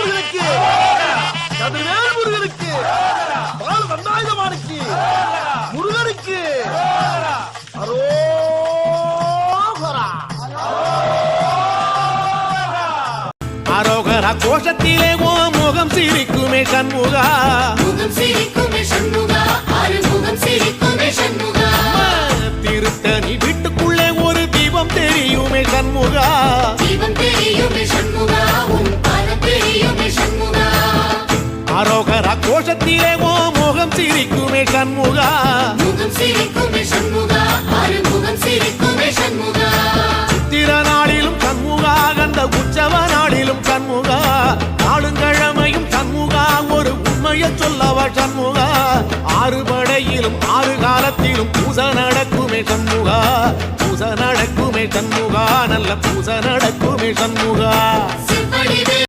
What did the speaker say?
முருகனுக்கு கதிர்வேல் முருகனுக்கு பால் வந்தாயுதமானுக்கு முருகனுக்கு அரோகரா அரோகரா கோஷத்திலே ஓ முகம் சிரிக்குமே சண்முகா முகம் சிரிக்குமே சண்முகா ஆறுமுகம் சிரிக்குமே சண்முகா திருத்தணி வீட்டுக்குள்ளே ஒரு தீபம் தெரியுமே சண்முகா தீபம் தெரியுமே சண்முகா உன் பாதம் தெரியுமே சண்முகா அரோகரா கோஷத்திலே ஓ முகம் சிரிக்குமே சண்முகா முகம் சிரிக்குமே சண்முகா ஆறுமுகம் சிரிக்குமே சண்முகா சித்திர நாளிலும் சண்முகா கந்த உற்சவ நாளிலும் சண்முகா நாளுங்கிழமையும் சண்முகா ஒரு உண்மையை சொல்லவா சண்முகா ஆறு படையிலும் ஆறு காலத்திலும் பூச நடக்குமே சண்முகா பூச நடக்குமே சண்முகா நல்ல பூச நடக்குமே சண்முகா செவ்வடிவே